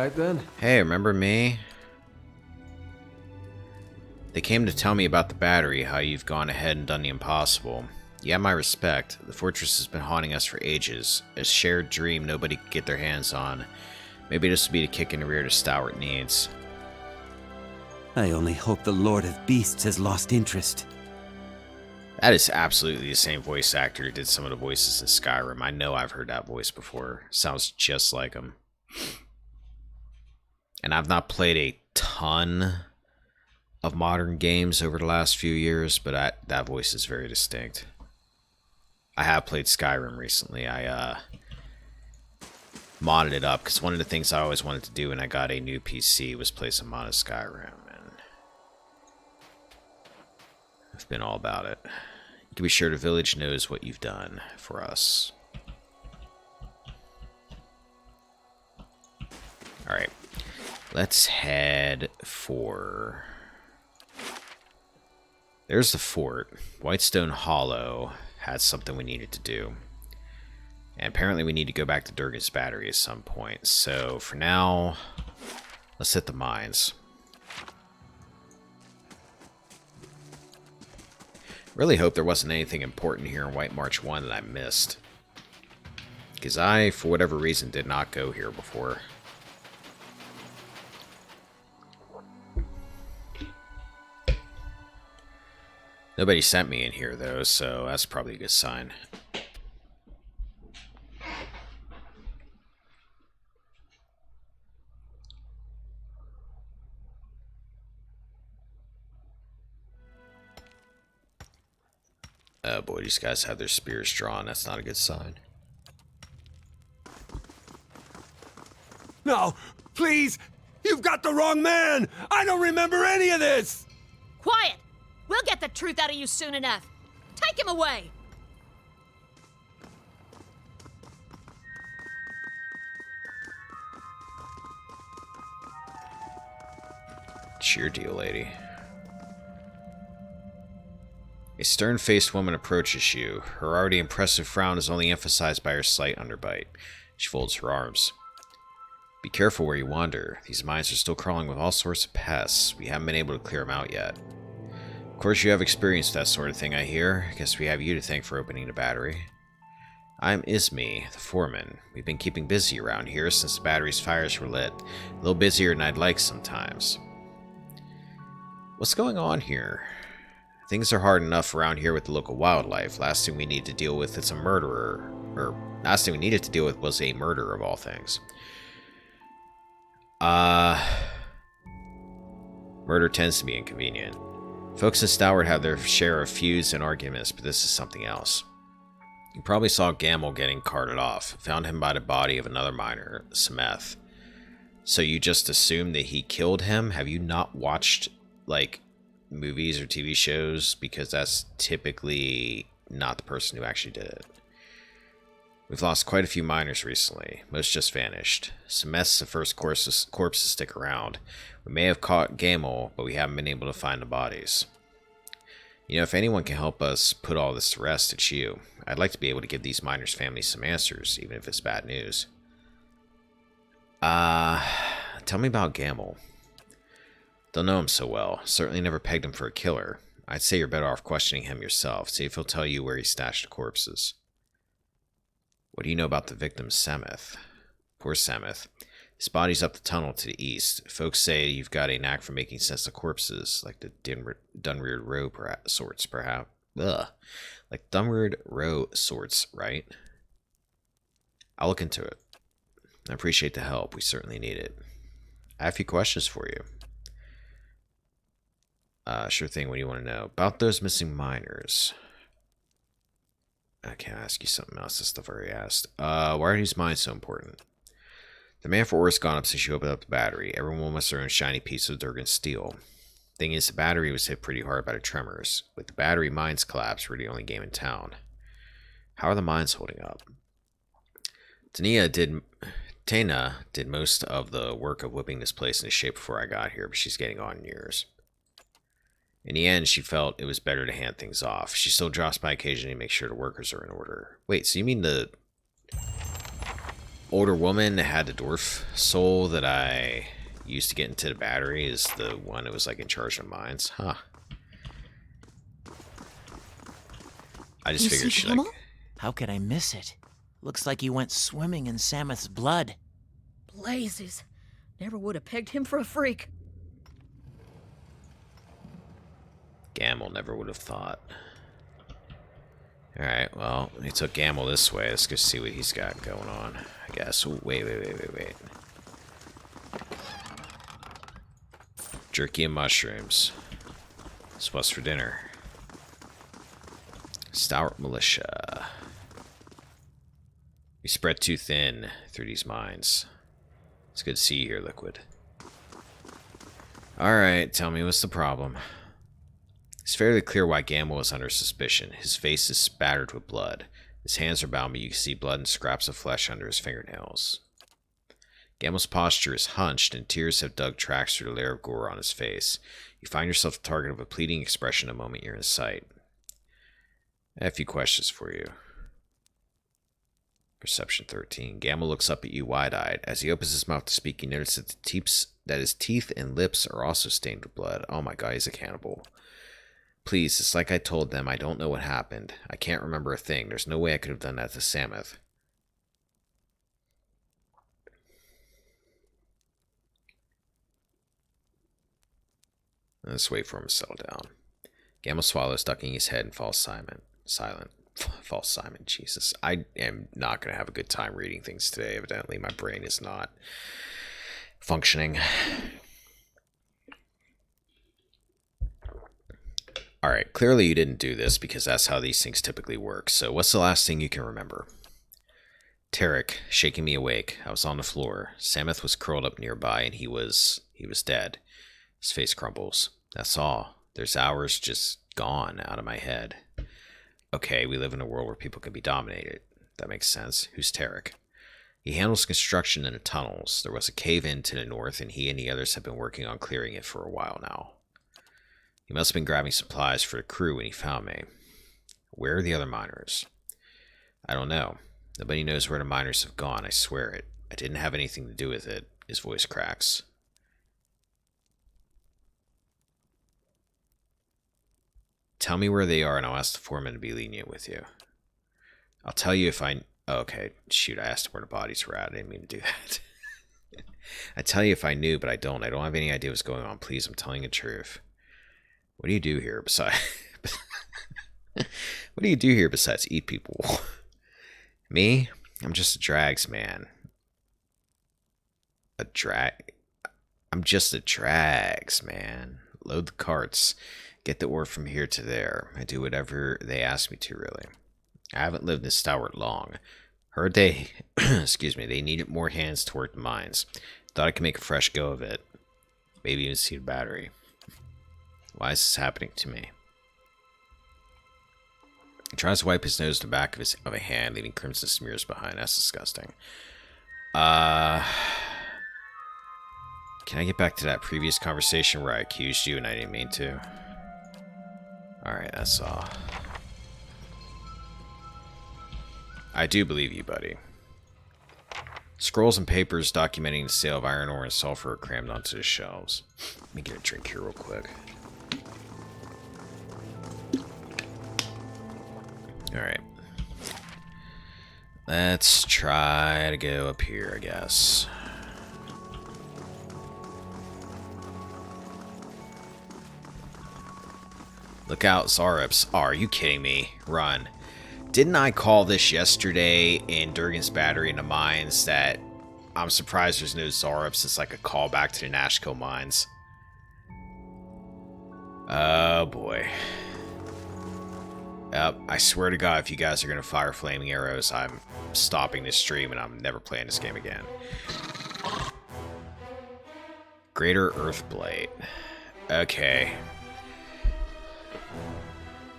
right then. Hey, remember me? They came to tell me about the battery, how you've gone ahead and done the impossible. You have my respect. The fortress has been haunting us for ages. A shared dream nobody could get their hands on. Maybe this will be the kick in the rear the Stalwart needs. I only hope the Lord of Beasts has lost interest. That is absolutely the same voice actor who did some of the voices in Skyrim. I know I've heard that voice before. Sounds just like him. And I've not played a ton of modern games over the last few years, but that voice is very distinct. I have played Skyrim recently. I modded it up because one of the things I always wanted to do when I got a new PC was play some modded Skyrim, and I've been all about it. You can be sure the village knows what you've done for us. Alright, let's head for... There's the fort. Whitestone Hollow has something we needed to do. And apparently we need to go back to Durgan's Battery at some point. So for now, let's hit the mines. Really hope there wasn't anything important here in White March 1 that I missed. Because I, for whatever reason, did not go here before. Nobody sent me in here, though, so that's probably a good sign. Oh boy, these guys have their spears drawn. That's not a good sign. No, please! You've got the wrong man! I don't remember any of this! Quiet! We'll get the truth out of you soon enough. Take him away! It's your deal, lady. A stern-faced woman approaches you. Her already impressive frown is only emphasized by her slight underbite. She folds her arms. Be careful where you wander. These mines are still crawling with all sorts of pests. We haven't been able to clear them out yet. Of course, you have experienced that sort of thing, I hear. I guess we have you to thank for opening the battery. I'm Ismi, the foreman. We've been keeping busy around here since the battery's fires were lit. A little busier than I'd like sometimes. What's going on here? Things are hard enough around here with the local wildlife. Last thing we need to deal with is a murderer. Last thing we needed to deal with was a murder of all things. Murder tends to be inconvenient. Folks in Stalwart have their share of feuds and arguments, but this is something else. You probably saw Gamble getting carted off. Found him by the body of another miner, Sameth. So you just assume that he killed him? Have you not watched, like, movies or TV shows? Because that's typically not the person who actually did it. We've lost quite a few miners recently. Most just vanished. Sameth's the first corpse to stick around. We may have caught Gamel, but we haven't been able to find the bodies. You know, if anyone can help us put all this to rest, it's you. I'd like to be able to give these miners' families some answers, even if it's bad news. Tell me about Gamel. Don't know him so well. Certainly never pegged him for a killer. I'd say you're better off questioning him yourself. See if he'll tell you where he stashed the corpses. What do you know about the victim, Sameth? Poor Sameth. His body's up the tunnel to the east. Folks say you've got a knack for making sense of corpses, like the Dunweird Row sorts, perhaps. Ugh. Like Dunweird Row sorts, right? I'll look into it. I appreciate the help. We certainly need it. I have a few questions for you. Sure thing. What do you want to know? About those missing miners. I can't ask you something else. That's stuff I already asked. Why are these mines so important? The man for ore's gone up since you opened up the battery. Everyone wants their own shiny piece of Durgan steel. Thing is, the battery was hit pretty hard by the tremors. With the battery mines collapsed, we're the only game in town. How are the mines holding up? Tena did most of the work of whipping this place into shape before I got here, but she's getting on in years. In the end, she felt it was better to hand things off. She still drops by occasionally to make sure the workers are in order. Wait, so you mean the... older woman that had the dwarf soul that I used to get into the battery is the one that was like in charge of mines. Huh. I just figured she like... How could I miss it? Looks like he went swimming in Sameth's blood. Blazes. Never would have pegged him for a freak. Gamble never would have thought. Alright, well, he took Gamble this way. Let's go see what he's got going on, I guess. Ooh, wait. Jerky and mushrooms. So what's for dinner? Stalwart militia. We spread too thin through these mines. It's good to see you here, Liquid. Alright, tell me what's the problem. It's fairly clear why Gamble is under suspicion. His face is spattered with blood. His hands are bound, but you can see blood and scraps of flesh under his fingernails. Gamble's posture is hunched, and tears have dug tracks through the layer of gore on his face. You find yourself the target of a pleading expression the moment you're in sight. I have a few questions for you. Perception 13. Gamble looks up at you wide-eyed. As he opens his mouth to speak, you notice that his teeth and lips are also stained with blood. Oh my god, he's a cannibal. Please, it's like I told them. I don't know what happened. I can't remember a thing. There's no way I could have done that to Sameth. Let's wait for him to settle down. Gamble swallows, ducking his head, and falls silent. False Simon, Jesus. I am not going to have a good time reading things today. Evidently, my brain is not functioning. Alright, clearly you didn't do this because that's how these things typically work. So what's the last thing you can remember? Tarek, shaking me awake. I was on the floor. Sameth was curled up nearby and he was dead. His face crumbles. That's all. There's hours just gone out of my head. Okay, we live in a world where people can be dominated. That makes sense. Who's Tarek? He handles construction in the tunnels. There was a cave-in to the north, and he and the others have been working on clearing it for a while now. He must have been grabbing supplies for the crew when he found me. Where are the other miners? I don't know. Nobody knows where the miners have gone, I swear it. I didn't have anything to do with it. His voice cracks. Tell me where they are, and I'll ask the foreman to be lenient with you. I'll tell you if I... Oh, okay, shoot, I asked him where the bodies were at. I didn't mean to do that. I'd tell you if I knew, but I don't. I don't have any idea what's going on. Please, I'm telling the truth. What do you do here besides... What do you do here besides eat people? Me? I'm just a drags man. I'm just a drags man. Load the carts. Get the ore from here to there. I do whatever they ask me to, really. I haven't lived in Stalwart long. Heard they, excuse me, they needed more hands to work the mines. Thought I could make a fresh go of it. Maybe even see the battery. Why is this happening to me? He tries to wipe his nose with the back of a hand, leaving crimson smears behind. That's disgusting. Can I get back to that previous conversation where I accused you and I didn't mean to? Alright, that's all. I do believe you, buddy. Scrolls and papers documenting the sale of iron ore and sulfur are crammed onto the shelves. Let me get a drink here real quick. Alright. Let's try to go up here, I guess. Look out, Zareps. Oh, are you kidding me? Run. Didn't I call this yesterday in Durgan's Battery in the mines that I'm surprised there's no Zareps? It's like a callback to the Nashkel mines. Oh, boy. Yep, I swear to God, if you guys are going to fire flaming arrows, I'm stopping this stream and I'm never playing this game again. Greater Earthblight. Okay.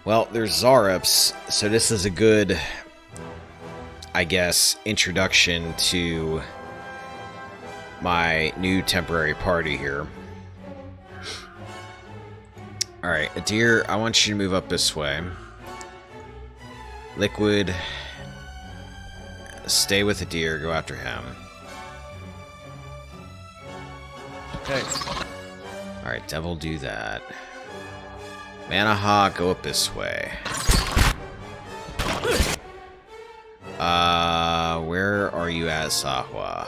Well, there's Zareps, so this is a good, I guess, introduction to my new temporary party here. Alright, Adir, I want you to move up this way. Liquid, stay with the deer, go after him. Hey. Alright, devil, do that. Manaha, go up this way. Where are you at, Sahwa?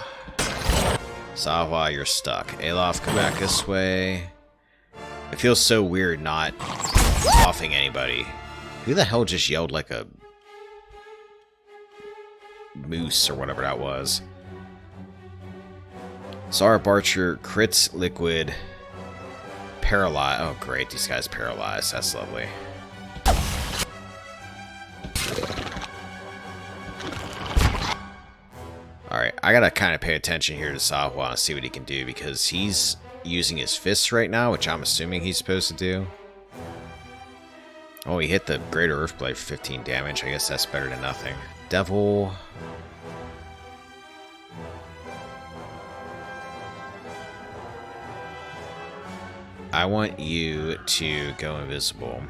Sahwa, you're stuck. Alof, come back this way. It feels so weird not offing anybody. Who the hell just yelled like a moose or whatever that was? Zara Barcher, crits, liquid, paralyzed. Oh, great, these guys paralyzed. That's lovely. Alright, I gotta kind of pay attention here to Sahwa and see what he can do, because he's using his fists right now, which I'm assuming he's supposed to do. Oh, he hit the Greater Earthblade for 15 damage. I guess that's better than nothing. Devil. I want you to go invisible.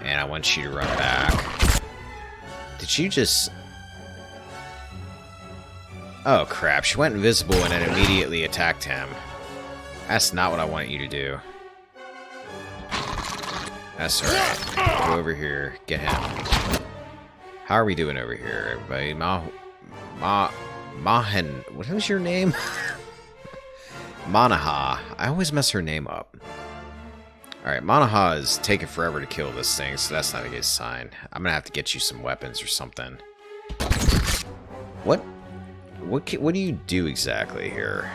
And I want you to run back. Did you just... Oh crap, she went invisible and then immediately attacked him. That's not what I want you to do. That's alright. Go over here, get him. How are we doing over here, everybody? Mahan, what was your name? Manaha. I always mess her name up. Alright, Manaha is taking forever to kill this thing, so that's not a good sign. I'm gonna have to get you some weapons or something. What do you do exactly here?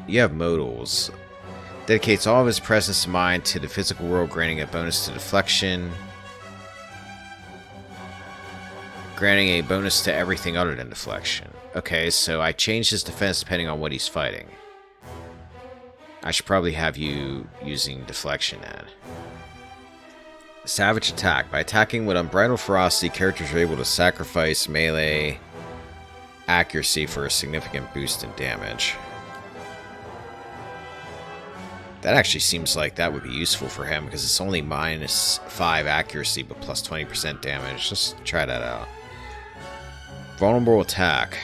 You have modals. Dedicates all of his presence of mind to the physical world, granting a bonus to deflection. Granting a bonus to everything other than deflection. Okay, so I changed his defense depending on what he's fighting. I should probably have you using deflection then. Savage attack. By attacking with unbridled ferocity, characters are able to sacrifice melee accuracy for a significant boost in damage. That actually seems like that would be useful for him, because it's only -5 accuracy but plus 20% damage. Just try that out. Vulnerable attack.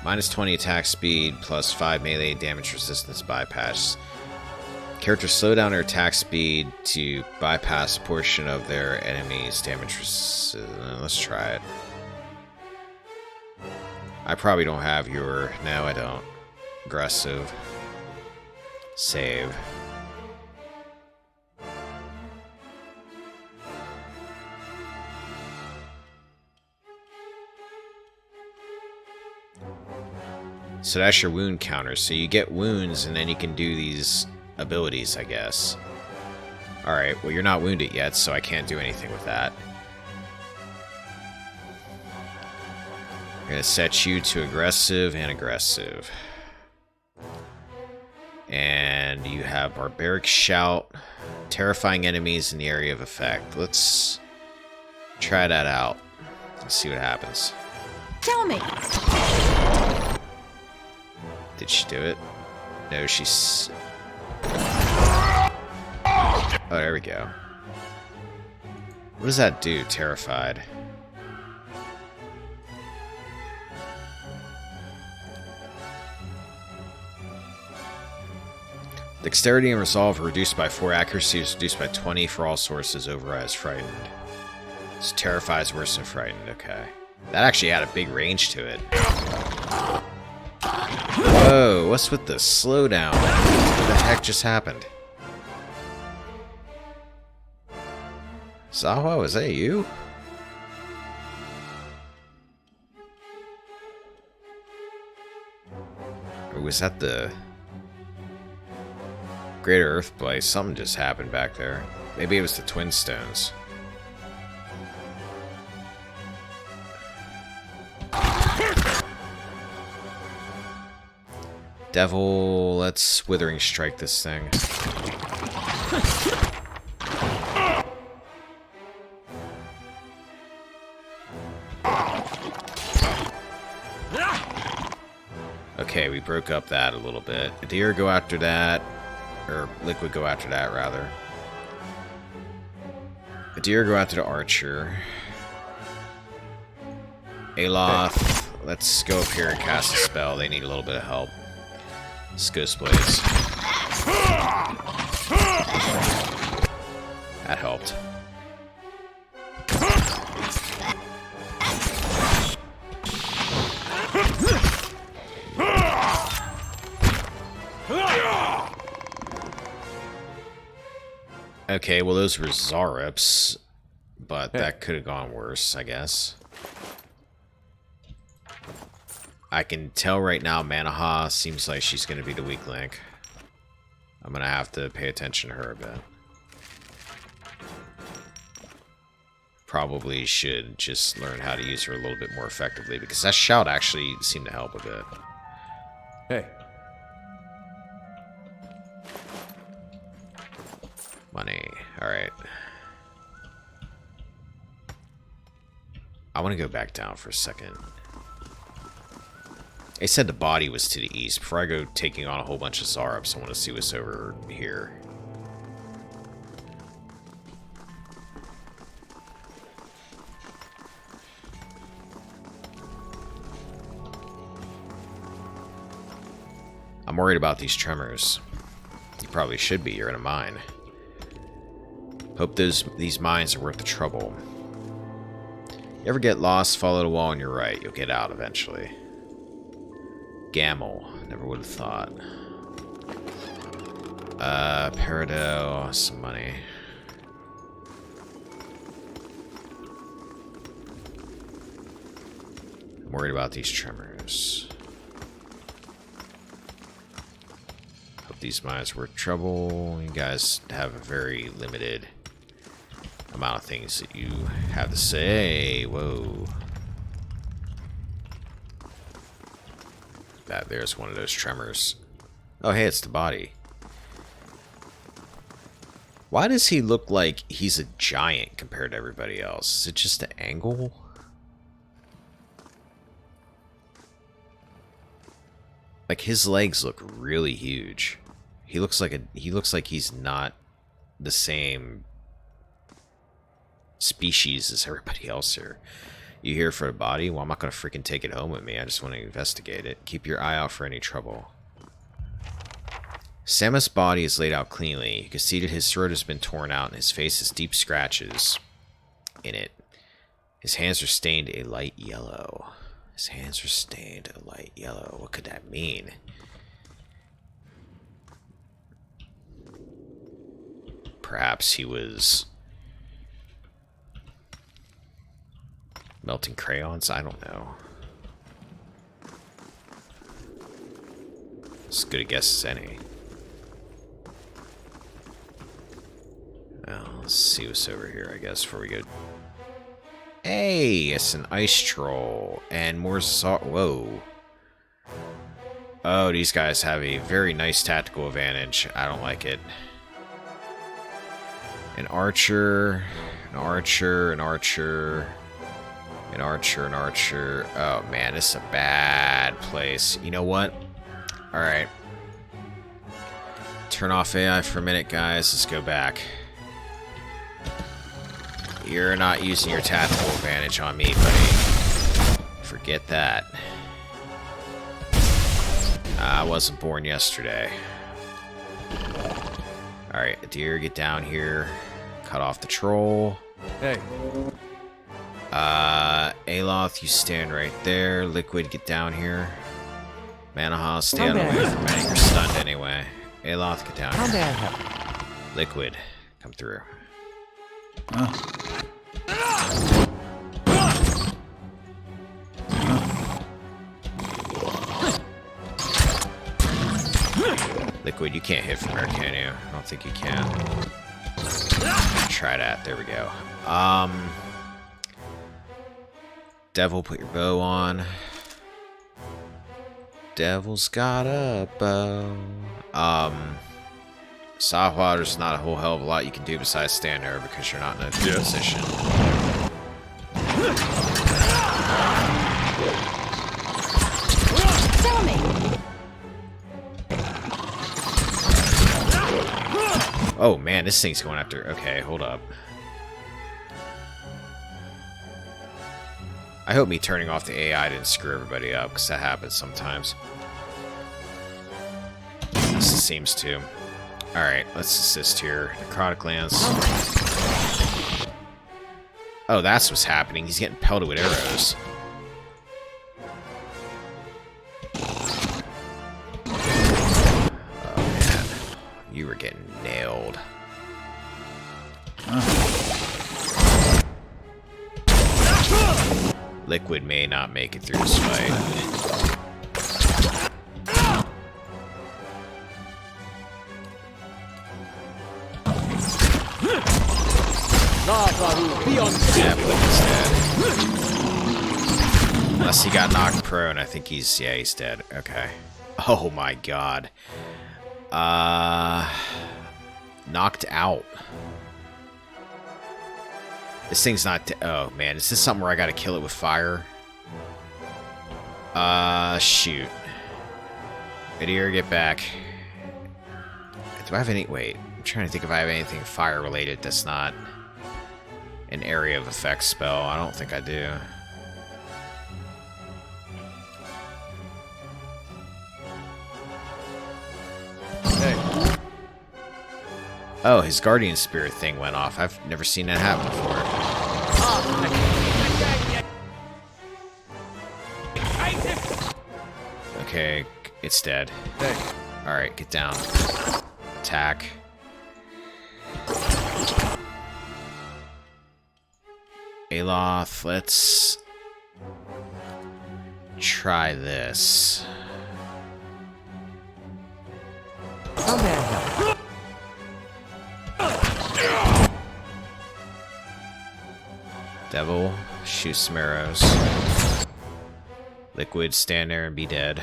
-20 attack speed plus 5 melee damage resistance bypass. Characters slow down their attack speed to bypass a portion of their enemy's damage resistance. Let's try it. I probably don't have your... No, I don't. Aggressive. Save. So that's your wound counter. So you get wounds and then you can do these abilities, I guess. Alright, well you're not wounded yet, so I can't do anything with that. I'm going to set you to aggressive and aggressive. And you have Barbaric Shout, terrifying enemies in the area of effect. Let's try that out. Let's see what happens. Tell me. Did she do it? No, she's... Oh, there we go. What does that do, terrified? Dexterity and resolve are reduced by 4, accuracy is reduced by 20 for all sources, overrides frightened. So terrified is worse than frightened, okay. That actually had a big range to it. Whoa, what's with the slowdown? What the heck just happened? Sahwa, was that you? Or was that the Greater Earthblade? Something just happened back there. Maybe it was the Twin Stones. Devil, let's Withering Strike this thing. Okay, we broke up that a little bit. Deer go after that. Or Liquid go after that, rather. Deer go after the Archer. Aloth, let's go up here and cast a spell. They need a little bit of help. Ghost Blades. That helped. Okay, well those were Zaryps, but that could have gone worse, I guess. I can tell right now Manaha seems like she's going to be the weak link. I'm going to have to pay attention to her a bit. Probably should just learn how to use her a little bit more effectively, because that shout actually seemed to help a bit. Hey. Money. Alright. I want to go back down for a second. They said the body was to the east. Before I go taking on a whole bunch of Zaryps, I want to see what's over here. I'm worried about these tremors. You probably should be. You're in a mine. Hope these mines are worth the trouble. You ever get lost, follow the wall on your right. You'll get out eventually. Gamble. Never would have thought. Peridot. Some money. I'm worried about these tremors. Hope these mines were trouble. You guys have a very limited amount of things that you have to say. Whoa. That there's one of those tremors. Oh, hey, it's the body. Why does he look like he's a giant compared to everybody else? Is it just the angle? Like his legs look really huge. He looks like he's not the same species as everybody else here. You here for a body? Well, I'm not going to freaking take it home with me. I just want to investigate it. Keep your eye out for any trouble. Samus' body is laid out cleanly. You can see that his throat has been torn out and his face has deep scratches in it. His hands are stained a light yellow. His hands are stained a light yellow. What could that mean? Perhaps he was melting crayons? I don't know. As good a guess as any. Well, let's see what's over here, I guess, before we go. Hey, it's an ice troll. And more whoa. Oh, these guys have a very nice tactical advantage. I don't like it. An archer, an archer, an archer, an archer, an archer. Oh man, this is a bad place. You know what? Alright. Turn off AI for a minute, guys. Let's go back. You're not using your tactical advantage on me, buddy. Forget that. I wasn't born yesterday. Alright, deer, get down here. Cut off the troll. Hey. Aloth, you stand right there. Liquid, get down here. Manaha, stay out of the way from me. You're stunned anyway. Aloth, get down here. Liquid, come through. Liquid, you can't hit from here, can you? I don't think you can. Try that. There we go. Devil, put your bow on. Devil's got a bow. Sahwa, there's not a whole hell of a lot you can do besides stand there because you're not in a good position. Tell me. Oh man, this thing's going after. Okay, hold up. I hope me turning off the AI didn't screw everybody up, because that happens sometimes. This seems to. Alright, let's assist here. Necrotic Lance. Oh, that's what's happening. He's getting pelted with arrows. Oh, man. You were getting nailed. Liquid may not make it through this fight. Yeah, Liquid's dead. Unless he got knocked prone, I think he's dead. Okay. Oh my god. Knocked out. This thing's not... Oh, man. Is this something where I gotta kill it with fire? Shoot. Midir, get back. Do I have any... Wait. I'm trying to think if I have anything fire-related that's not an area of effect spell. I don't think I do. Hey. Oh, his Guardian Spirit thing went off. I've never seen that happen before. Okay, it's dead. Hey. Alright, get down. Attack. Aloth, let's try this. Devil, shoot some arrows. Liquid, stand there and be dead.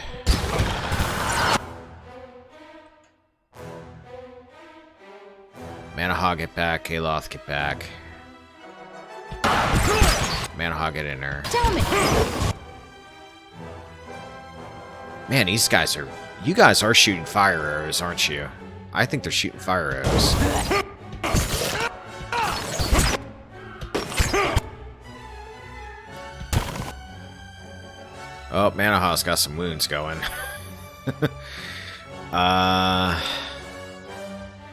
Manahog, get back. Aloth, get back. Manahog, get in there. Tell me. Man, these guys are... You guys are shooting fire arrows, aren't you? I think they're shooting fire arrows. Oh, Manahog's got some wounds going.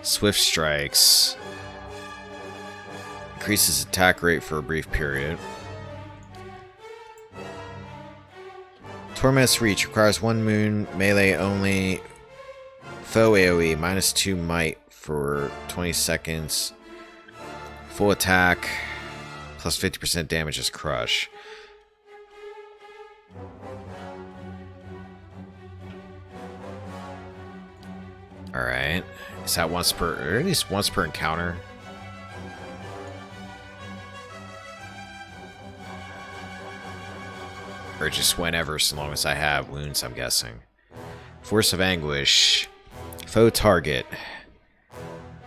Swift Strikes. Increases attack rate for a brief period. Torment's Reach requires 1 moon, melee only. Foe AoE, -2 might for 20 seconds. Full attack, plus 50% damage as Crush. Alright. Is that once per, or at least once per encounter? Or just whenever, so long as I have wounds, I'm guessing. Force of Anguish. Foe target.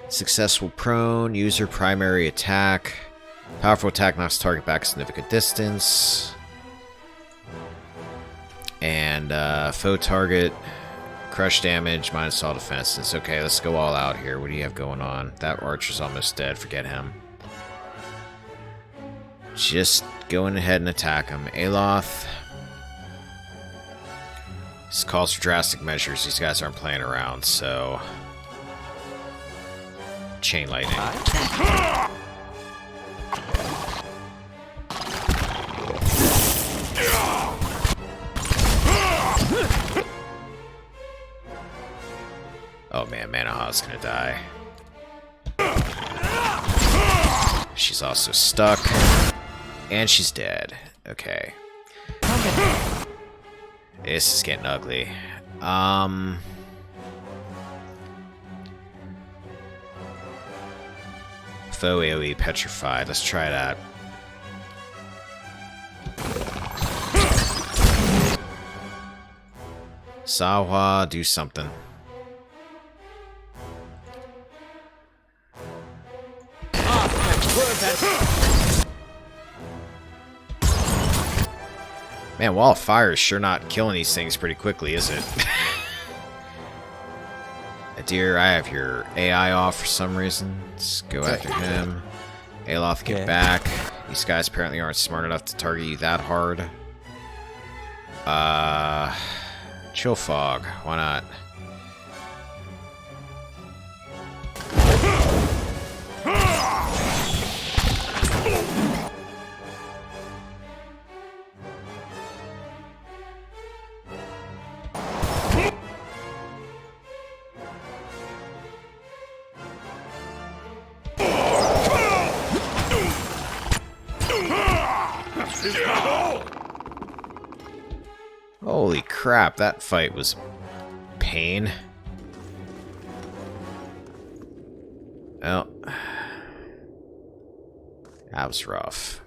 Successful prone. User primary attack. Powerful attack knocks target back a significant distance. And foe target. Crush damage, minus all defenses. Okay, let's go all out here. What do you have going on? That archer's almost dead. Forget him. Just going ahead and attack him. Aloth. This calls for drastic measures. These guys aren't playing around, so... Chain lightning. Oh man, Manahog's gonna die. She's also stuck. And she's dead. Okay. This is getting ugly. Foe AoE petrified. Let's try that. Sawa, do something. Man, Wall of Fire is sure not killing these things pretty quickly, is it? Dear, I have your AI off for some reason. Let's go after him. Aloth, get back. These guys apparently aren't smart enough to target you that hard. Chill fog. Why not? Holy crap, that fight was pain. Well, that was rough.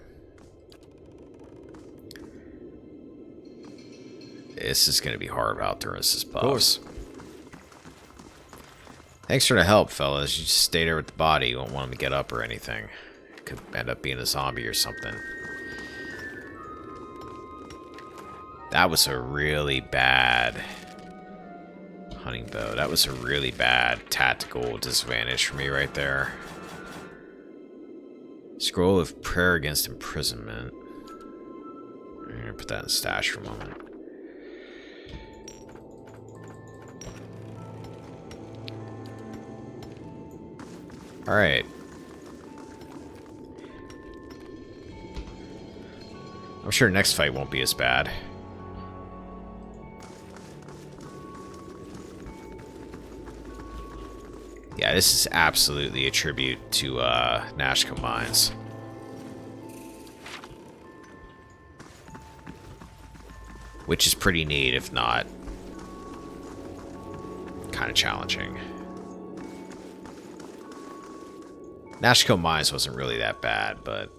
This is going to be hard out during this boss. Thanks for the help, fellas. You just stay there with the body. You won't want him to get up or anything. It could end up being a zombie or something. That was a really bad hunting bow. That was a really bad tactical disadvantage for me right there. Scroll of prayer against imprisonment. I'm gonna put that in stash for a moment. Alright. I'm sure next fight won't be as bad. Yeah, this is absolutely a tribute to Nashco Mines. Which is pretty neat, if not kind of challenging. Nashco Mines wasn't really that bad, but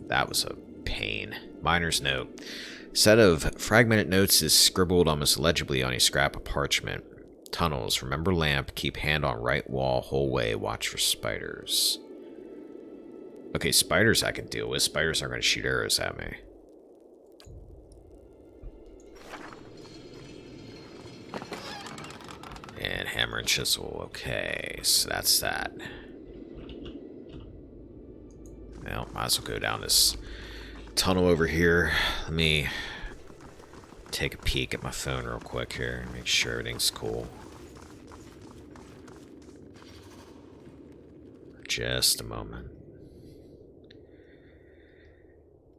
that was a pain. Miner's note. Set of fragmented notes is scribbled almost legibly on a scrap of parchment. Tunnels. Remember lamp. Keep hand on right wall. Whole way. Watch for spiders. Okay, spiders I can deal with. Spiders aren't going to shoot arrows at me. And hammer and chisel. Okay, so that's that. Well, might as well go down this tunnel over here. Let me take a peek at my phone real quick here and make sure everything's cool. Just a moment.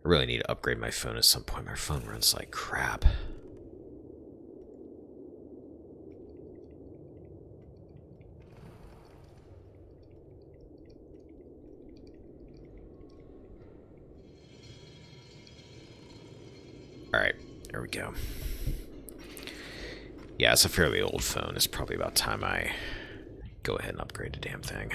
I really need to upgrade my phone at some point. My phone runs like crap. Alright, there we go. Yeah, it's a fairly old phone. It's probably about time I go ahead and upgrade the damn thing.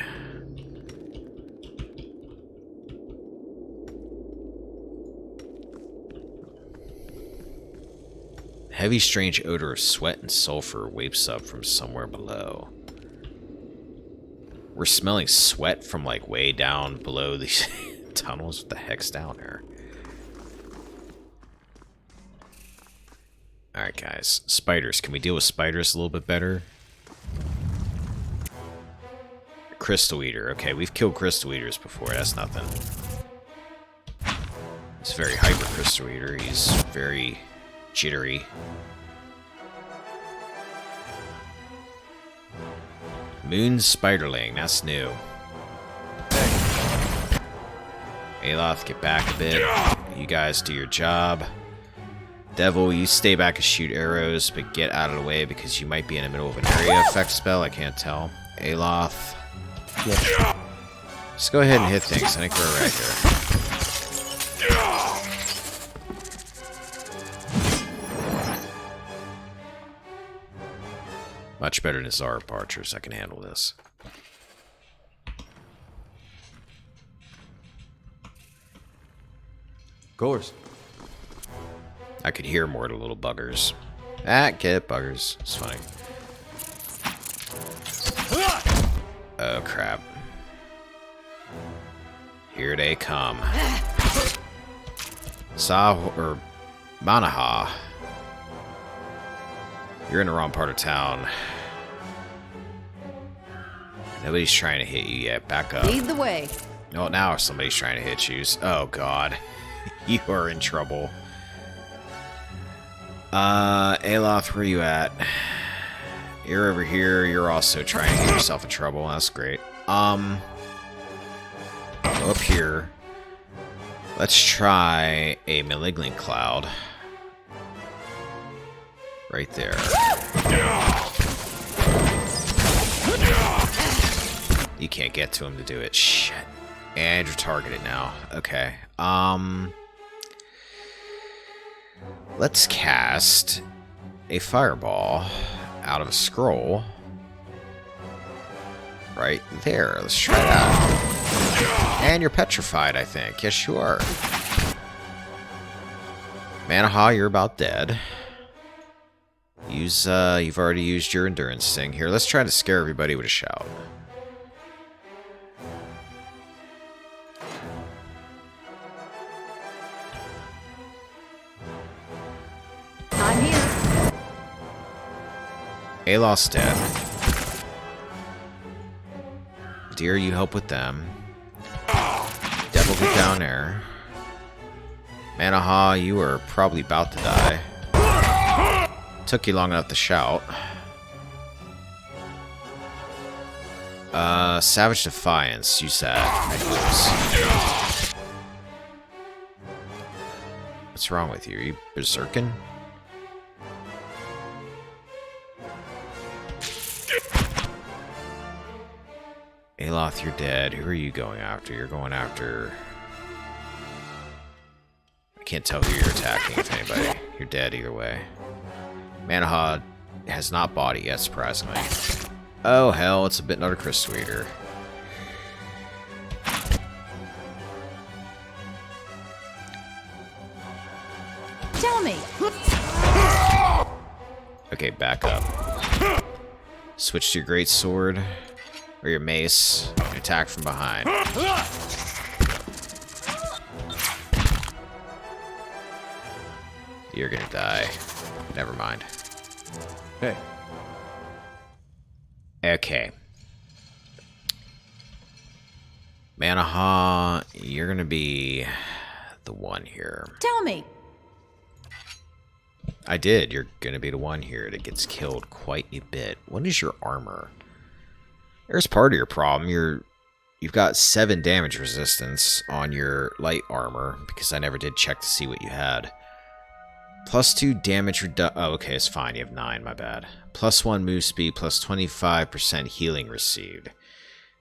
Heavy, strange odor of sweat and sulfur wafts up from somewhere below. We're smelling sweat from, like, way down below these tunnels. What the heck's down there? Alright, guys. Spiders. Can we deal with spiders a little bit better? Crystal Eater. Okay, we've killed Crystal Eaters before. That's nothing. He's very hyper Crystal Eater. He's very jittery. Moon Spiderling. That's new. Aloth, get back a bit. You guys do your job. Devil, you stay back and shoot arrows, but get out of the way because you might be in the middle of an area effect spell. I can't tell. Aloth. Yeah. Just go ahead and hit things. I think we're right here. Much better than Zara Archers. I can handle this. Of course. I could hear more of the little buggers. Ah, get it, buggers. It's funny. Oh, crap. Here they come. or Manaha. You're in the wrong part of town. Nobody's trying to hit you yet. Back up. Lead the way. Oh, now somebody's trying to hit you. Oh, God. You are in trouble. Aloth, where you at? You're over here. You're also trying to get yourself in trouble. That's great. Go up here. Let's try a Malignant Cloud. Right there. You can't get to him to do it. Shit. And you're targeted now. Okay. Let's cast a fireball out of a scroll. Right there. Let's try that. And you're petrified, I think. Yes, you are. Manaha, you're about dead. You've already used your endurance thing. Here, let's try to scare everybody with a shout. I'm here. Aloth's dead. Deer, you help with them. Devil, get down there. Manaha, you are probably about to die. Took you long enough to shout. Savage Defiance, use that. What's wrong with you? Are you berserking? Aloth, you're dead. Who are you going after? You're going after... I can't tell who you're attacking, if anybody. You're dead either way. Manaha has not bought it yet, surprisingly. Oh, hell, it's a bit another Crystal Eater. Tell me. Okay, back up. Switch to your great sword or your mace. Attack from behind. You're gonna die. Never mind. Hey. Okay. Manaha, you're gonna be the one here. Tell me. I did. You're gonna be the one here that gets killed quite a bit. What is your armor? There's part of your problem. You've got 7 damage resistance on your light armor because I never did check to see what you had. +2 damage reduction. Oh, okay, it's fine. You have 9. My bad. +1 move speed. +25% healing received.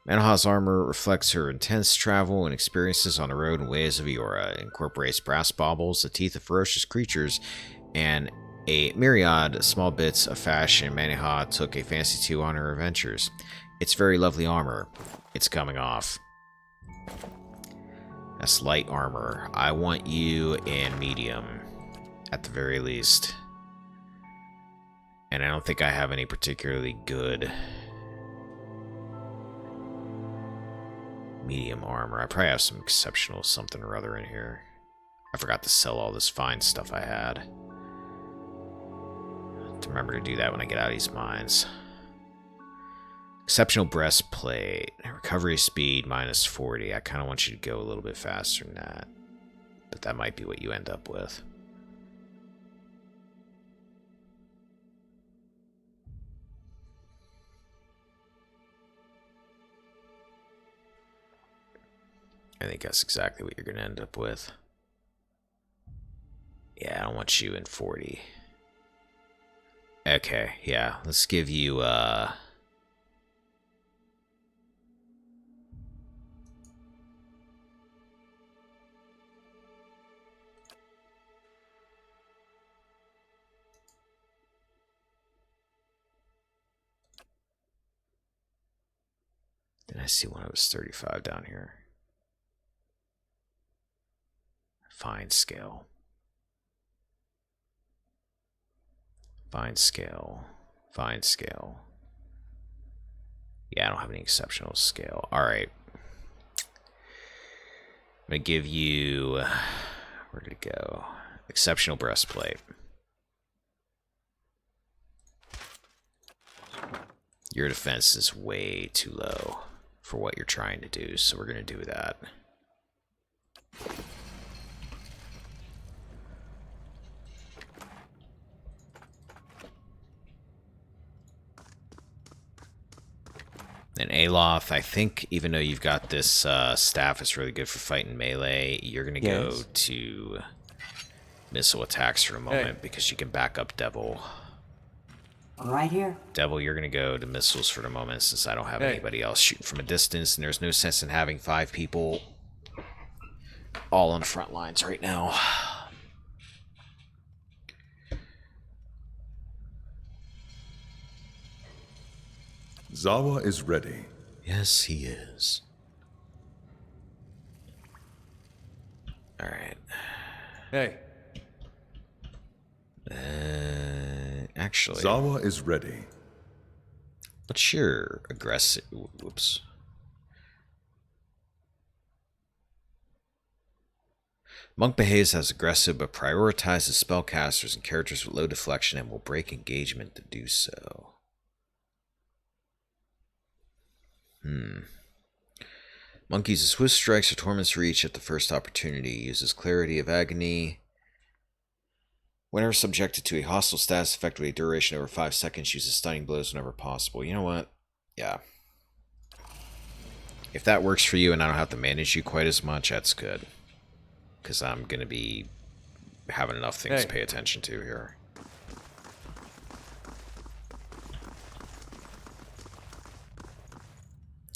Manaha's armor reflects her intense travel and experiences on the road and ways of Eora. It incorporates brass baubles, the teeth of ferocious creatures, and a myriad small bits of fashion Manaha took a fancy to on her adventures. It's very lovely armor. It's coming off. That's light armor. I want you in medium, at the very least. And I don't think I have any particularly good medium armor. I probably have some exceptional something or other in here. I forgot to sell all this fine stuff I had. To remember to do that when I get out of these mines. Exceptional breastplate. Recovery speed -40. I kind of want you to go a little bit faster than that. But that might be what you end up with. I think that's exactly what you're going to end up with. Yeah, I don't want you in 40. Okay, yeah, let's give you, Did I see when I was 35 down here? Fine scale. Fine scale. Fine scale. Yeah, I don't have any exceptional scale. Alright. I'm going to give you... Where did it go? Exceptional breastplate. Your defense is way too low. for what you're trying to do, so we're going to do that. And Aloth, I think even though you've got this staff that's really good for fighting melee, you're going to go to missile attacks for a moment because you can back up Devil. I'm right here. Devil, you're going to go to missiles for the moment since I don't have anybody else shooting from a distance, and there's no sense in having 5 people all on the front lines right now. Zawa is ready. Yes, he is. Alright. Hey. Actually, Zawa is ready. what's your aggressive... Whoops. Monk behaves as aggressive, but prioritizes spellcasters and characters with low deflection and will break engagement to do so. Monk uses swift strikes or torment's reach at the first opportunity. Uses clarity of agony. Whenever subjected to a hostile status effect with a duration over 5 seconds, uses stunning blows whenever possible. You know what? Yeah. If that works for you and I don't have to manage you quite as much, that's good. Because I'm going to be having enough things to pay attention to here.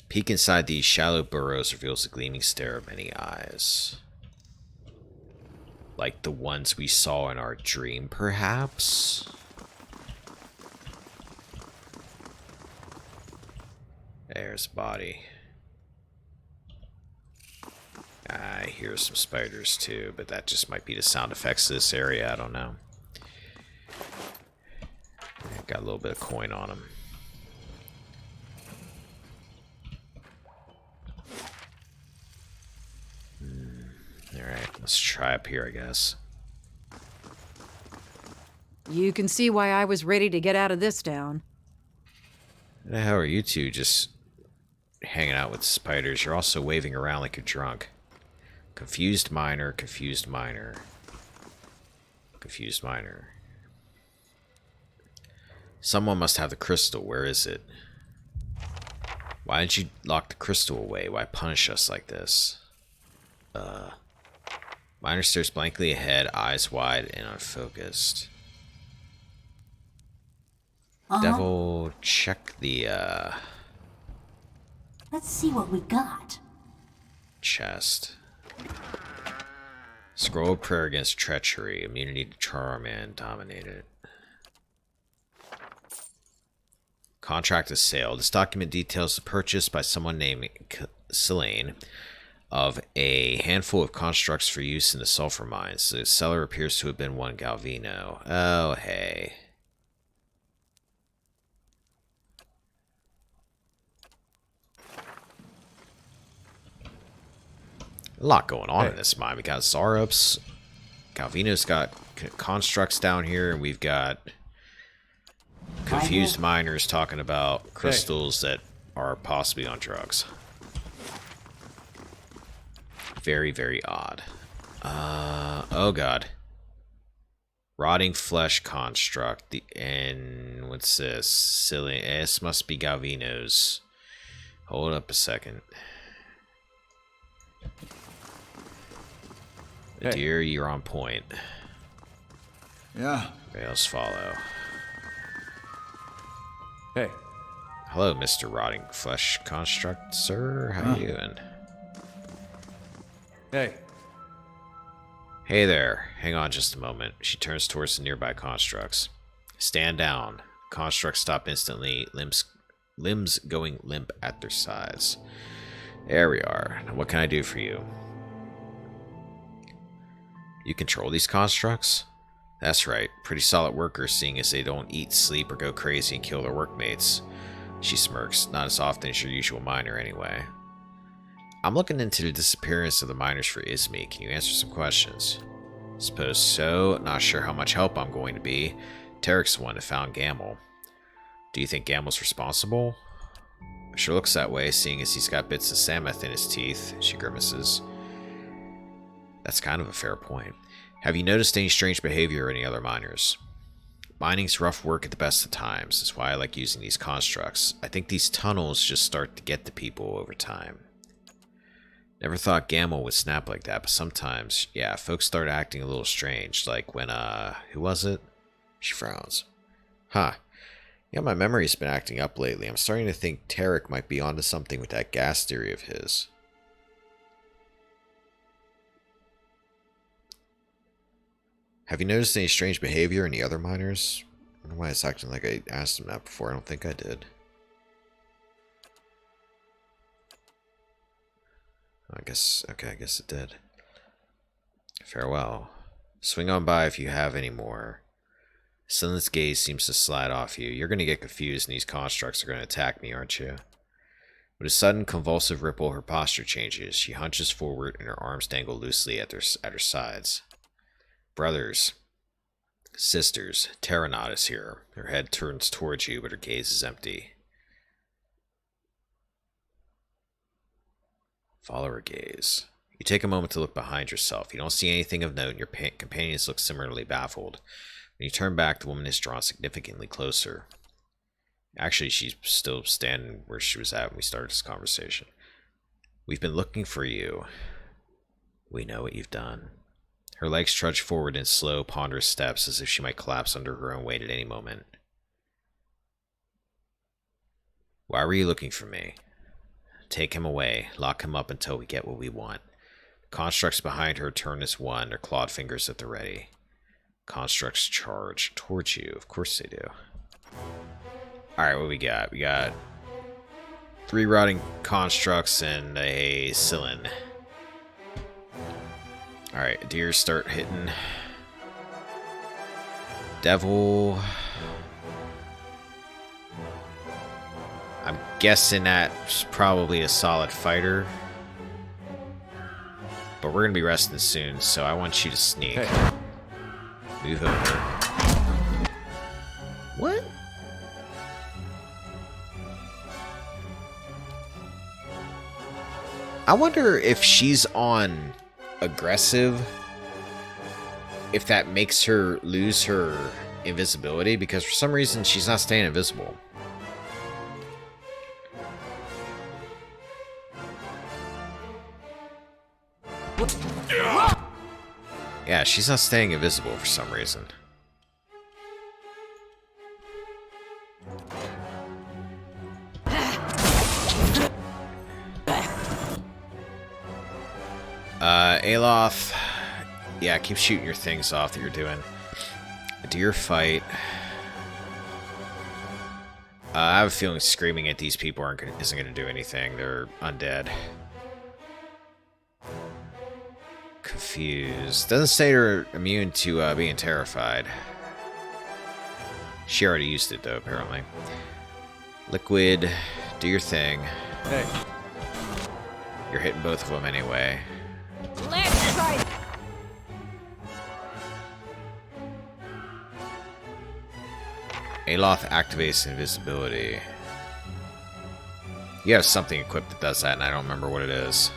Peek inside these shallow burrows reveals a gleaming stare of many eyes. Like the ones we saw in our dream, perhaps? There's a body. I hear some spiders too, but that just might be the sound effects of this area, I don't know. Got a little bit of coin on them. Alright, let's try up here, I guess. You can see why I was ready to get out of this town. How are you two just hanging out with spiders? You're also waving around like you're drunk. Confused miner, confused miner. Confused miner. Someone must have the crystal. Where is it? Why did you lock the crystal away? Why punish us like this? Miner stares blankly ahead, eyes wide and unfocused. Devil, check the, Let's see what we got. chest. Scroll of prayer against treachery. Immunity to charm and dominated. Contract of sale. This document details the purchase by someone named Selene of a handful of constructs for use in the sulfur mines. The seller appears to have been one Galvino. Oh, hey. A lot going on in this mine. We got Zarups. Galvino's got constructs down here, and we've got confused miners talking about crystals that are possibly on drugs. Very, very odd. Oh god. Rotting flesh construct. And what's this? Silly. This must be Galvino's. Hold up a second. Dear, you're on point. Yeah. Everybody else follow. Hey. Hello, Mr. Rotting Flesh Construct, sir. How you doing? Hey. Hey there. Hang on just a moment. She turns towards the nearby constructs. Stand down. Constructs stop instantly, limbs going limp at their sides. There we are. Now, what can I do for you? You control these constructs? That's right. Pretty solid workers, seeing as they don't eat, sleep, or go crazy and kill their workmates. She smirks. Not as often as your usual miner, anyway. I'm looking into the disappearance of the miners for Izmi. Can you answer some questions? Suppose so. Not sure how much help I'm going to be. Tarek's the one that found Gamel. Do you think Gamel's responsible? Sure looks that way, seeing as he's got bits of Samoth in his teeth. She grimaces. That's kind of a fair point. Have you noticed any strange behavior in any other miners? Mining's rough work at the best of times. That's why I like using these constructs. I think these tunnels just start to get to people over time. Never thought Gamble would snap like that, but sometimes, yeah, folks start acting a little strange. Like when, who was it? She frowns. Huh. Yeah, my memory's been acting up lately. I'm starting to think Tarek might be onto something with that gas theory of his. Have you noticed any strange behavior in the other miners? I don't know why it's acting like I asked him that before. I don't think I did. I guess it did. Farewell. Swing on by if you have any more. Sunless gaze seems to slide off you. You're going to get confused and these constructs are going to attack me, aren't you? With a sudden convulsive ripple, her posture changes. She hunches forward and her arms dangle loosely at her sides. Brothers. Sisters. Terranot is here. Her head turns towards you, but her gaze is empty. Follow her gaze. You take a moment to look behind yourself. You don't see anything of note, and your companions look similarly baffled. When you turn back, the woman is drawn significantly closer. Actually, she's still standing where she was at when we started this conversation. We've been looking for you. We know what you've done. Her legs trudge forward in slow, ponderous steps as if she might collapse under her own weight at any moment. Why were you looking for me? Take him away. Lock him up until we get what we want. Constructs behind her turn as one, their clawed fingers at the ready. Constructs charge towards you. Of course they do. Alright, what we got? We got 3 rotting constructs and a Cylin. Alright, deer start hitting. Devil. I'm guessing that's probably a solid fighter. But we're going to be resting soon, so I want you to sneak. Hey. Move over. What? I wonder if she's on aggressive, if that makes her lose her invisibility, because for some reason she's not staying invisible. Yeah, she's not staying invisible for some reason. Aloth. Yeah, keep shooting your things off that you're doing. A deer fight. I have a feeling screaming at these people isn't going to do anything. They're undead. Confused. Doesn't say they're immune to being terrified. She already used it though, apparently. Liquid, do your thing. Hey. You're hitting both of them anyway. Let's try. Aloth activates invisibility. You have something equipped that does that, and I don't remember what it is.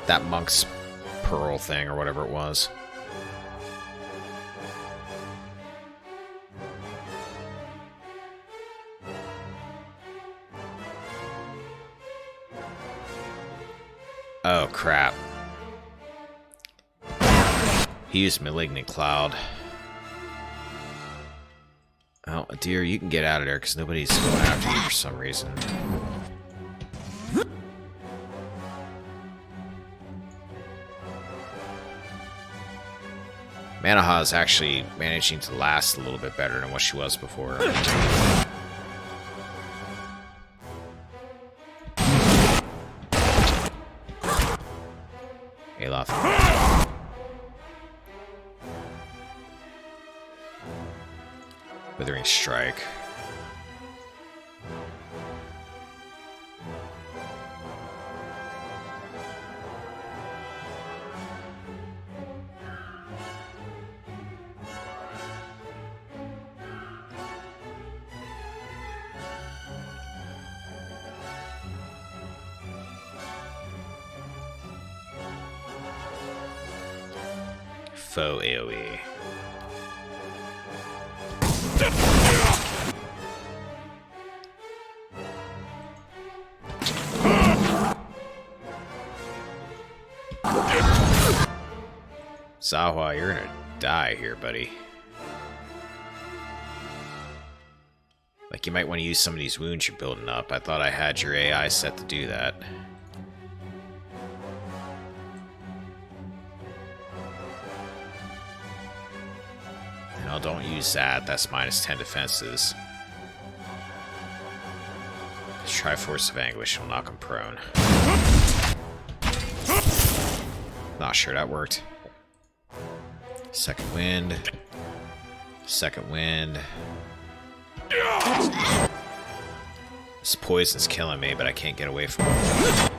That monk's pearl thing, or whatever it was. Oh, crap. He used Malignant Cloud. Oh, dear, you can get out of there, because nobody's going after you for some reason. Manaha is actually managing to last a little bit better than what she was before. Aloth. Withering Strike. faux AoE. Zahua, you're gonna die here, buddy. Like, you might want to use some of these wounds you're building up. I thought I had your AI set to do that. No, don't use that. That's minus 10 defenses. Triforce of Anguish will knock him prone. Not sure that worked. Second wind. Second wind. This poison's killing me, but I can't get away from it.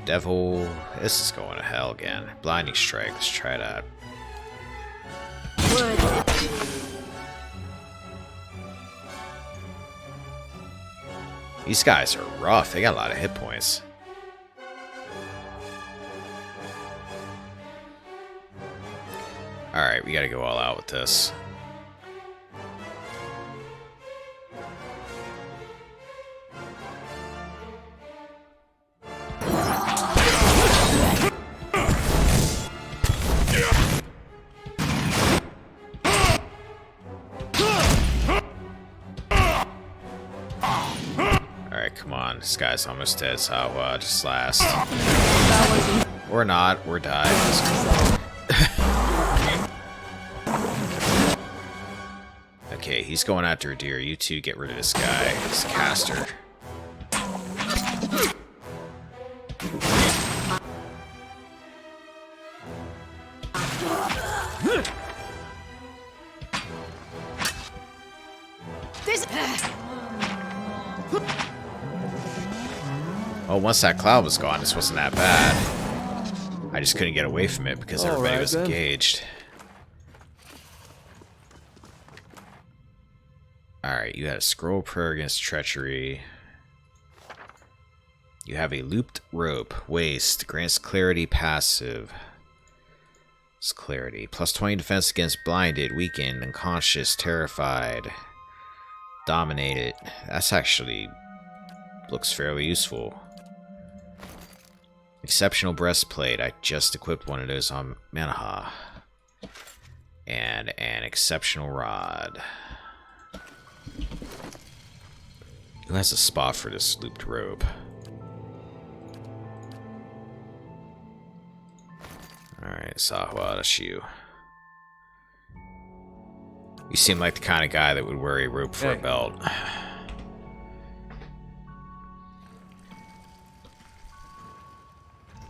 Devil. This is going to hell again. Blinding Strike. Let's try that. These guys are rough. They got a lot of hit points. Alright, we gotta go all out with this. Alright, come on. This guy's almost dead, so just last. Or not, or die. Okay, he's going after a deer. You two get rid of this guy. He's a caster. Well, once that cloud was gone, this wasn't that bad. I just couldn't get away from it because everybody was engaged. Alright, you had a scroll prayer against treachery. You have a looped rope. Waste. Grants clarity passive. It's clarity. Plus 20 defense against blinded, weakened, unconscious, terrified, dominated. That's actually looks fairly useful. Exceptional breastplate. I just equipped one of those on Manaha. And an exceptional rod. Who has a spot for this looped rope? Alright, Zahua, that's you. You seem like the kind of guy that would wear a rope for a belt.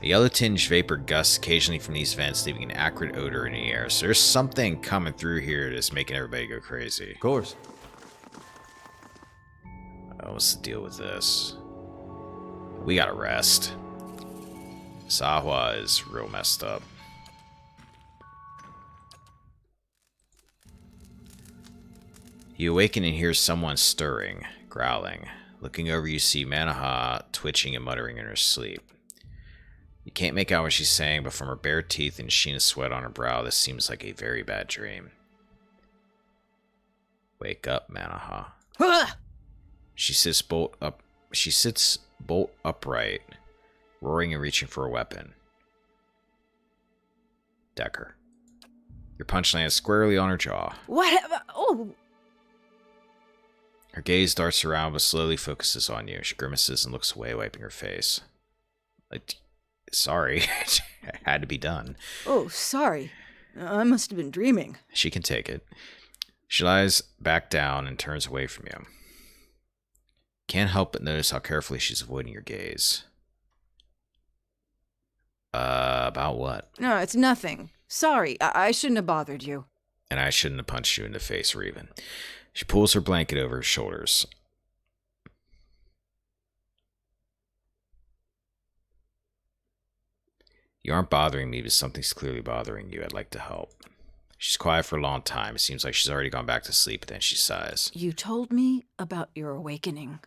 A yellow tinge vapor gusts occasionally from these vents, leaving an acrid odor in the air. So there's something coming through here that's making everybody go crazy. Of course. What's the deal with this? We gotta rest. Zahua is real messed up. You awaken and hear someone stirring, growling. Looking over, you see Manaha twitching and muttering in her sleep. You can't make out what she's saying, but from her bare teeth and a sheen of sweat on her brow, this seems like a very bad dream. Wake up, Manaha. She sits bolt upright, roaring and reaching for a weapon. Decker. Your punch lands squarely on her jaw. What? Oh. Her gaze darts around but slowly focuses on you. She grimaces and looks away, wiping her face. Like, sorry. It had to be done. Oh, sorry. I must have been dreaming. She can take it. She lies back down and turns away from you. Can't help but notice how carefully she's avoiding your gaze. About what? No, it's nothing. Sorry, I shouldn't have bothered you. And I shouldn't have punched you in the face, Revan. She pulls her blanket over her shoulders. You aren't bothering me, but something's clearly bothering you. I'd like to help. She's quiet for a long time. It seems like she's already gone back to sleep, but then she sighs. You told me about your awakening.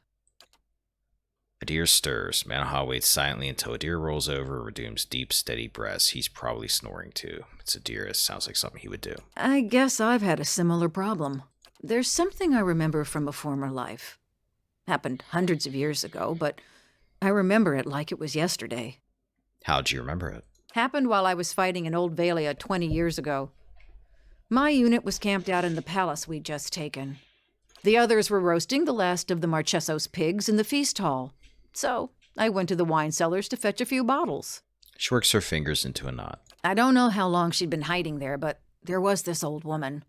A deer stirs. Manaha waits silently until a deer rolls over and resumes deep, steady breaths. He's probably snoring too. It's a deer. It sounds like something he would do. I guess I've had a similar problem. There's something I remember from a former life. Happened hundreds of years ago, but I remember it like it was yesterday. How'd you remember it? Happened while I was fighting in Old Valia 20 years ago. My unit was camped out in the palace we'd just taken. The others were roasting the last of the Marchesos pigs in the feast hall. So I went to the wine cellars to fetch a few bottles. She works her fingers into a knot. I don't know how long she'd been hiding there, but there was this old woman.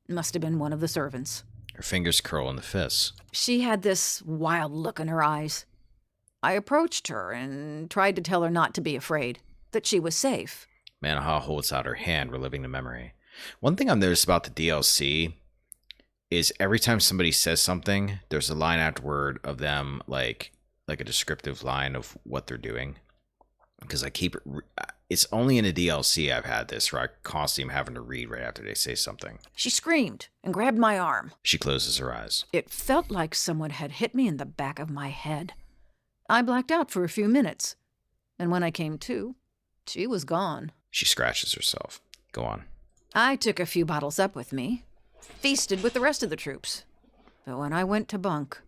Must have been one of the servants. Her fingers curl in the fists. She had this wild look in her eyes. I approached her and tried to tell her not to be afraid, that she was safe. Manaha holds out her hand, reliving the memory. One thing I've noticed about the DLC is every time somebody says something, there's a line afterward of them, like a descriptive line of what they're doing. Because it's only in a DLC I've had this, where I constantly am having to read right after they say something. She screamed and grabbed my arm. She closes her eyes. It felt like someone had hit me in the back of my head. I blacked out for a few minutes, and when I came to, she was gone. She scratches herself. Go on. I took a few bottles up with me, feasted with the rest of the troops. But when I went to bunk,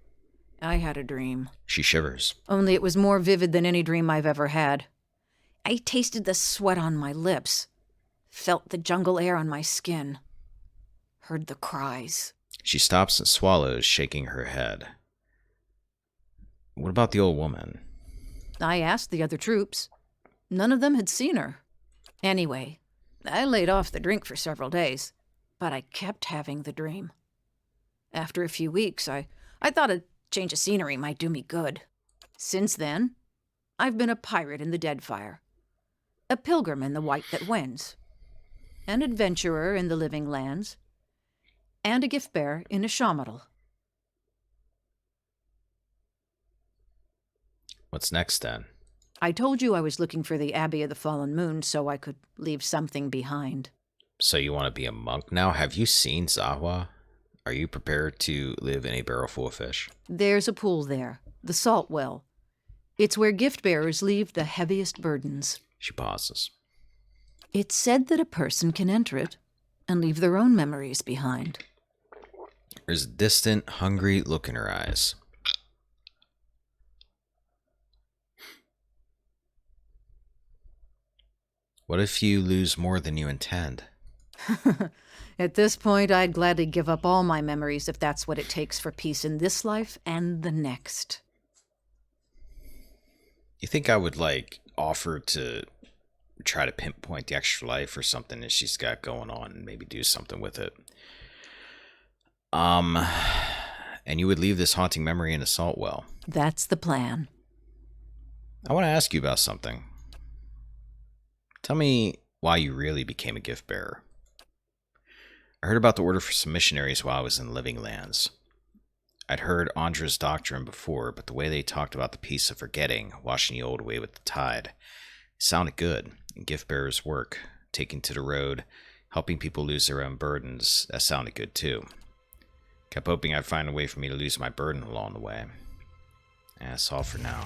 I had a dream. She shivers. Only it was more vivid than any dream I've ever had. I tasted the sweat on my lips, felt the jungle air on my skin, heard the cries. She stops and swallows, shaking her head. What about the old woman? I asked the other troops. None of them had seen her. Anyway, I laid off the drink for several days, but I kept having the dream. After a few weeks, I thought a change of scenery might do me good. Since then, I've been a pirate in the Deadfire, a pilgrim in the White That Wends, an adventurer in the Living Lands, and a gift-bearer in Ashamatal. What's next, then? I told you I was looking for the Abbey of the Fallen Moon so I could leave something behind. So you want to be a monk now? Have you seen Zahwa? Are you prepared to live in a barrel full of fish? There's a pool there, the Salt Well. It's where gift-bearers leave the heaviest burdens. She pauses. It's said that a person can enter it and leave their own memories behind. There's a distant, hungry look in her eyes. What if you lose more than you intend? At this point, I'd gladly give up all my memories if that's what it takes for peace in this life and the next. You think I would, offer to try to pinpoint the extra life or something that she's got going on and maybe do something with it? And you would leave this haunting memory in a salt well? That's the plan. I want to ask you about something. Tell me why you really became a gift bearer. I heard about the order for some missionaries while I was in Living Lands. I'd heard Andra's doctrine before, but the way they talked about the peace of forgetting, washing the old away with the tide, sounded good. And gift bearers' work, taking to the road, helping people lose their own burdens, that sounded good too. Kept hoping I'd find a way for me to lose my burden along the way. That's all for now.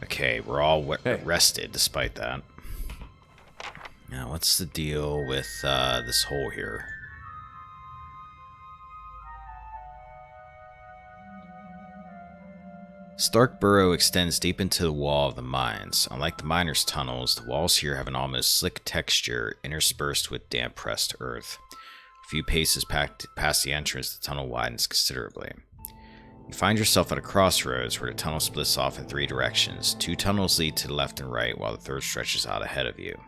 Okay, we're all rested despite that. Now, what's the deal with this hole here? Stark Burrow extends deep into the wall of the mines. Unlike the miners' tunnels, the walls here have an almost slick texture interspersed with damp pressed earth. A few paces past the entrance, the tunnel widens considerably. You find yourself at a crossroads where the tunnel splits off in 3 directions. 2 tunnels lead to the left and right, while the third stretches out ahead of you.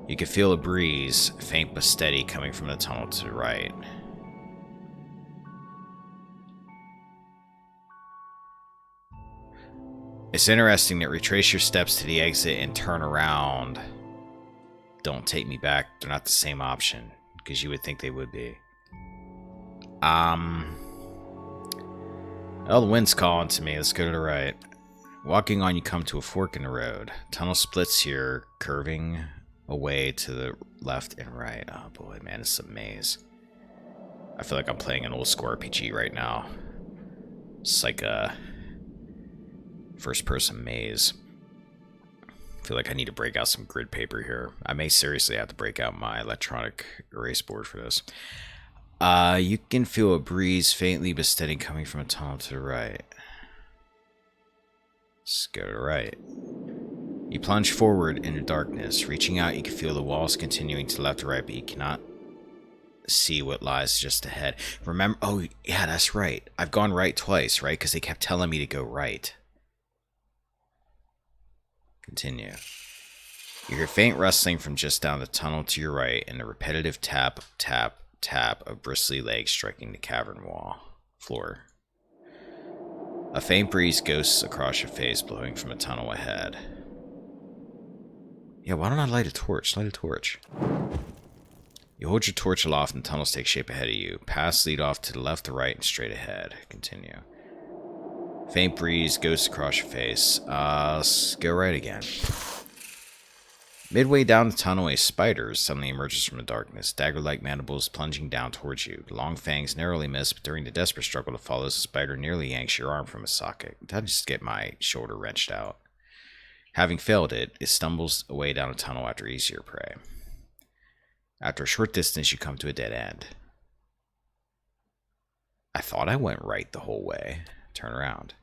You can feel a breeze, faint but steady, coming from the tunnel to the right. It's interesting that retrace your steps to the exit and turn around. Don't take me back. They're not the same option, because you would think they would be. Well, the wind's calling to me. Let's go to the right. Walking on, you come to a fork in the road. Tunnel splits here, curving away to the left and right. Oh boy, man, it's a maze. I feel like I'm playing an old school RPG right now. It's like a first-person maze. I feel like I need to break out some grid paper here. I may seriously have to break out my electronic erase board for this. You can feel a breeze faintly but steady coming from a tunnel to the right. Let's go to the right. You plunge forward into darkness. Reaching out, you can feel the walls continuing to left to right, but you cannot see what lies just ahead. Remember, oh yeah, that's right. I've gone right twice, right? Because they kept telling me to go right. Continue. You hear faint rustling from just down the tunnel to your right, and the repetitive tap, tap, tap of bristly legs striking the cavern floor. A faint breeze ghosts across your face, blowing from a tunnel ahead. Yeah, why don't I light a torch? Light a torch. You hold your torch aloft and tunnels take shape ahead of you. Paths lead off to the left, to right, and straight ahead. Continue. Faint breeze ghosts across your face. Let's go right again. Midway down the tunnel, a spider suddenly emerges from the darkness, dagger-like mandibles plunging down towards you. The long fangs narrowly miss, but during the desperate struggle to follow, the spider nearly yanks your arm from its socket. I'd just get my shoulder wrenched out. Having failed it stumbles away down a tunnel after easier prey. After a short distance, you come to a dead end. I thought I went right the whole way. Turn around.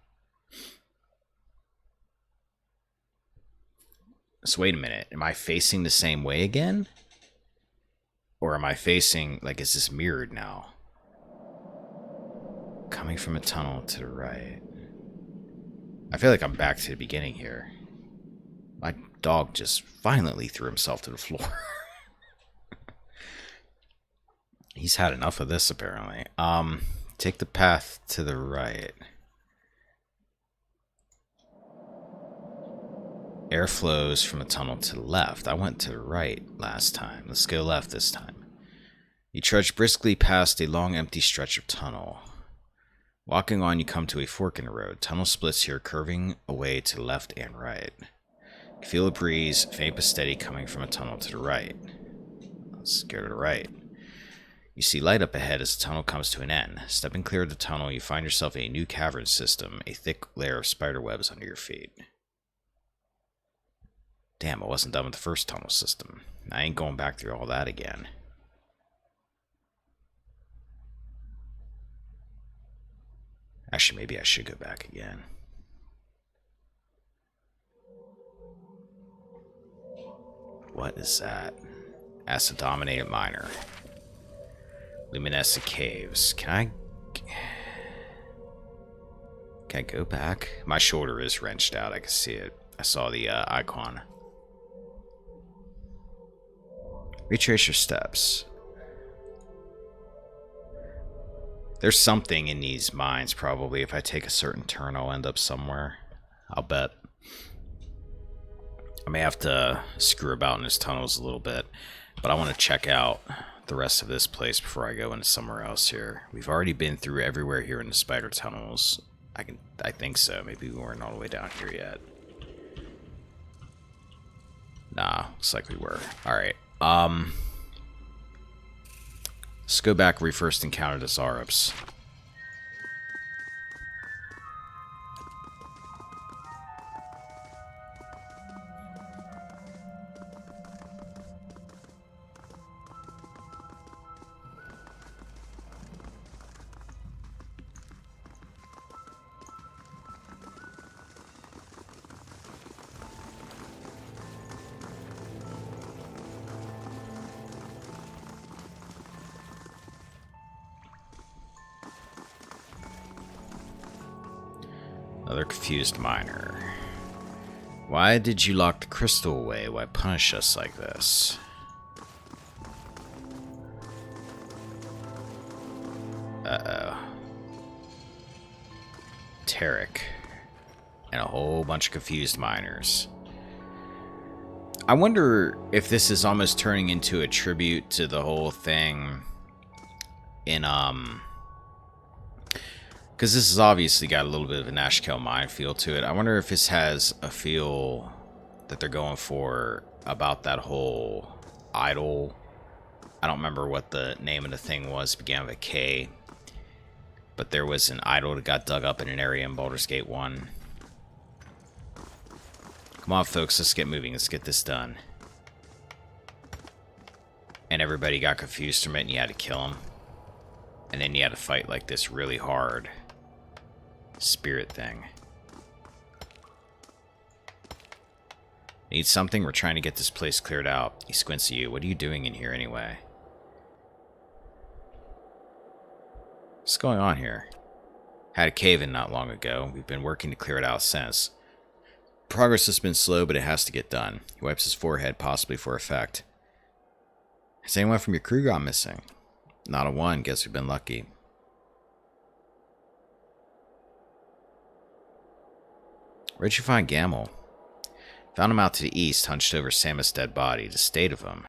So wait a minute. Am I facing the same way again? Or am I facing, like, is this mirrored now? Coming from a tunnel to the right. I feel like I'm back to the beginning here. My dog just violently threw himself to the floor. He's had enough of this, apparently. Take the path to the right. Air flows from a tunnel to the left. I went to the right last time. Let's go left this time. You trudge briskly past a long empty stretch of tunnel. Walking on, you come to a fork in the road. Tunnel splits here, curving away to the left and right. You feel a breeze, faint but steady, coming from a tunnel to the right. Let's go to the right. You see light up ahead as the tunnel comes to an end. Stepping clear of the tunnel, you find yourself in a new cavern system, a thick layer of spider webs under your feet. Damn, I wasn't done with the first tunnel system. I ain't going back through all that again. Actually, maybe I should go back again. What is that? Acid-dominated miner. Luminescent caves. Can I go back? My shoulder is wrenched out. I can see it. I saw the icon. Retrace your steps. There's something in these mines, probably. If I take a certain turn, I'll end up somewhere. I'll bet. I may have to screw about in these tunnels a little bit, but I want to check out the rest of this place before I go into somewhere else here. We've already been through everywhere here in the spider tunnels. I think so. Maybe we weren't all the way down here yet. Nah, looks like we were. Alright. Let's go back where we first encountered the Zarops. Another confused miner. Why did you lock the crystal away? Why punish us like this? Uh-oh. Tarek. And a whole bunch of confused miners. I wonder if this is almost turning into a tribute to the whole thing in, because this has obviously got a little bit of a Nashkel mine feel to it. I wonder if this has a feel that they're going for about that whole idol I don't remember what the name of the thing was. It began with a K. But there was an idol that got dug up in an area in Baldur's Gate 1. Come on, folks. Let's get moving. Let's get this done. And everybody got confused from it, and you had to kill him. And then you had to fight like this really hard spirit thing. Need something? We're trying to get this place cleared out. He squints at you. What are you doing in here anyway? What's going on here? Had a cave-in not long ago. We've been working to clear it out since. Progress has been slow, but it has to get done. He wipes his forehead, possibly for effect. Has anyone from your crew gone missing? Not a one. Guess we've been lucky. Where'd you find Gamel? Found him out to the east, hunched over Samus' dead body. The state of him.